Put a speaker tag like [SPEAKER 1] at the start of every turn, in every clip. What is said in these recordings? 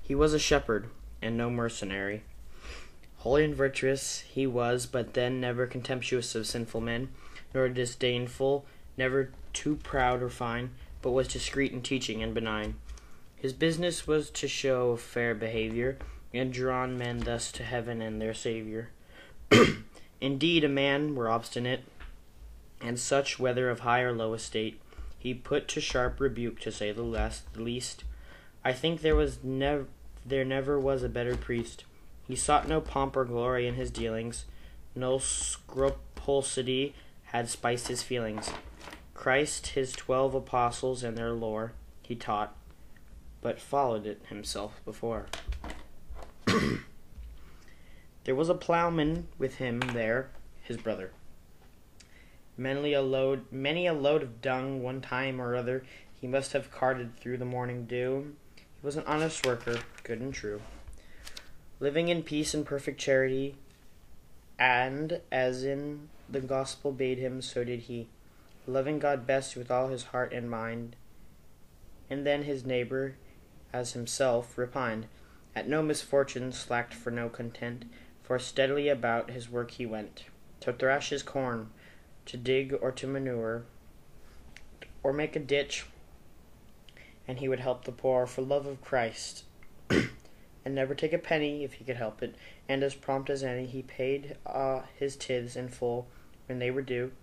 [SPEAKER 1] He was a shepherd, and no mercenary. Holy and virtuous he was, but then never contemptuous of sinful men, nor disdainful, never too proud or fine, but was discreet in teaching and benign. His business was to show fair behavior, and draw men thus to heaven and their Saviour. Indeed, a man were obstinate, and such, whether of high or low estate, he put to sharp rebuke, to say the least. I think there never was a better priest. He sought no pomp or glory in his dealings, no scrupulosity had spiced his feelings. Christ, his 12 apostles, and their lore he taught, but followed it himself before. There was a plowman with him there, his brother. Many a load of dung one time or other he must have carted through the morning dew. He was an honest worker, good and true, living in peace and perfect charity, and as in the gospel bade him, so did he, loving God best with all his heart and mind, and then his neighbor as himself repined. At no misfortune slacked for no content, for steadily about his work he went, to thrash his corn, to dig or to manure, or make a ditch, and he would help the poor for love of Christ, and never take a penny if he could help it, and as prompt as any he paid his tithes in full when they were due,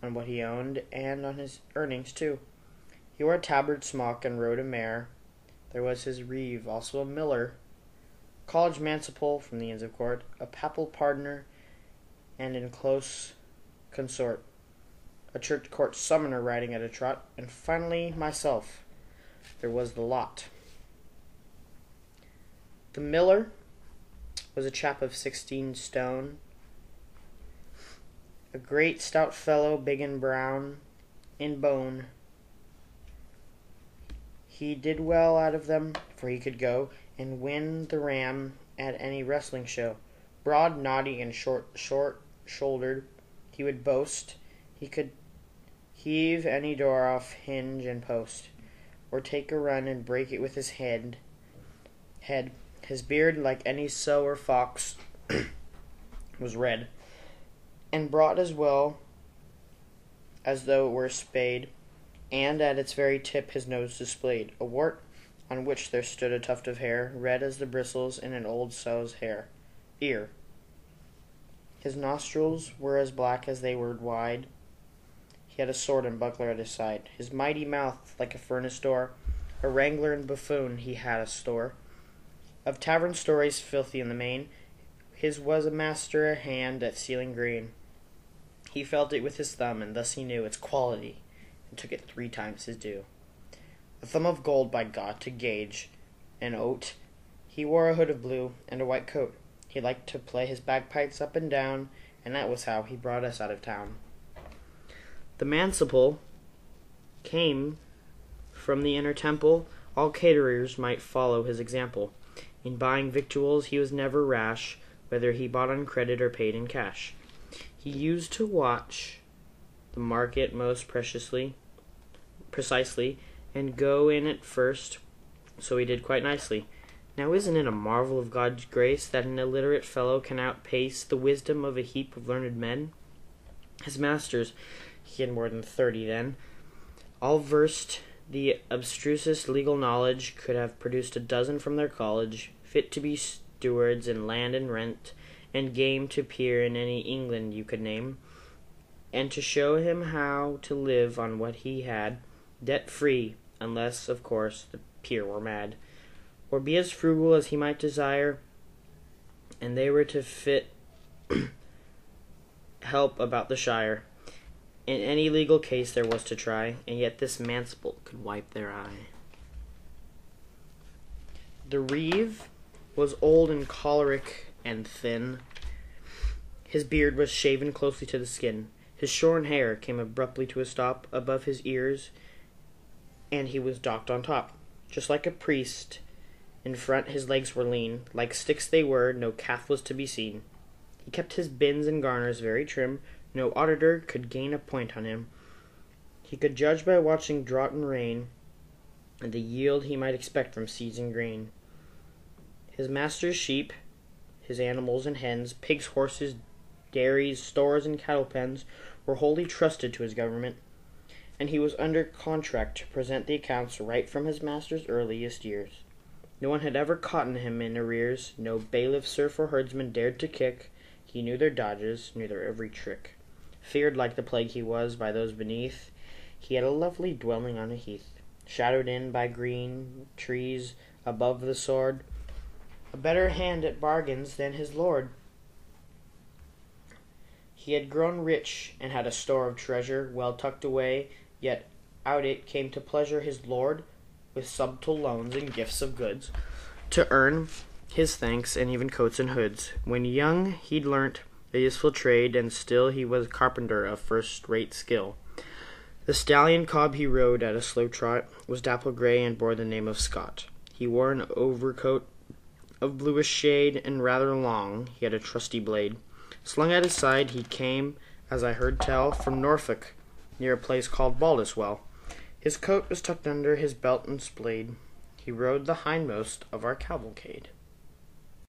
[SPEAKER 1] on what he owned, and on his earnings too. He wore a tabard smock and rode a mare. There was his reeve, also a miller, college manciple from the Inns of Court, a papal pardoner, and in close consort, a church court summoner riding at a trot, and finally myself. There was the lot. The miller was a chap of 16 stone, a great stout fellow, big and brown in bone. He did well out of them, for he could go and win the ram at any wrestling show. Broad, knotty, and short-shouldered, he would boast. He could heave any door off hinge and post, or take a run and break it with his head. His beard, like any sow or fox, was red, and broad as well as though it were a spade, and at its very tip his nose displayed a wart on which there stood a tuft of hair, red as the bristles in an old sow's ear. His nostrils were as black as they were wide. He had a sword and buckler at his side. His mighty mouth like a furnace door. A wrangler and buffoon he had a store. Of tavern stories filthy in the main, his was a master hand at sealing green. He felt it with his thumb, and thus he knew its quality, and took it 3 times his due. A thumb of gold, by God, to gauge an oat. He wore a hood of blue, and a white coat. He liked to play his bagpipes up and down, and that was how he brought us out of town. The manciple came from the inner temple. All caterers might follow his example. In buying victuals he was never rash, whether he bought on credit or paid in cash. He used to watch the market most precisely, and go in at first, so he did quite nicely. Now isn't it a marvel of God's grace that an illiterate fellow can outpace the wisdom of a heap of learned men? His masters, he had more than 30 then, all versed the abstrusest legal knowledge, could have produced a dozen from their college, fit to be stewards in land and rent, and game to peer in any England you could name, and to show him how to live on what he had, debt-free, unless, of course, the peer were mad, or be as frugal as he might desire, and they were to fit help about the shire. In any legal case there was to try, and yet this manciple could wipe their eye. The reeve was old and choleric and thin. His beard was shaven closely to the skin. His shorn hair came abruptly to a stop above his ears, and he was docked on top. Just like a priest, in front his legs were lean. Like sticks they were, no calf was to be seen. He kept his bins and garners very trim. No auditor could gain a point on him. He could judge by watching drought and rain, and the yield he might expect from seeds and grain. His master's sheep, his animals and hens, pigs, horses, dairies, stores, and cattle pens were wholly trusted to his government, and he was under contract to present the accounts right from his master's earliest years. No one had ever caught him in arrears, no bailiff, serf, or herdsman dared to kick. He knew their dodges, knew their every trick. Feared like the plague he was by those beneath, he had a lovely dwelling on a heath, shadowed in by green trees above the sword, a better hand at bargains than his lord. He had grown rich, and had a store of treasure well tucked away, yet out it came to pleasure his lord, with subtle loans and gifts of goods, to earn his thanks, and even coats and hoods. When young he'd learnt a useful trade, and still he was carpenter of first-rate skill. The stallion cob he rode at a slow trot was dapple gray and bore the name of Scott. He wore an overcoat of bluish shade, and rather long. He had a trusty blade slung at his side. He came, as I heard tell, from Norfolk, near a place called Baldiswell. His coat was tucked under his belt and splayed. He rode the hindmost of our cavalcade.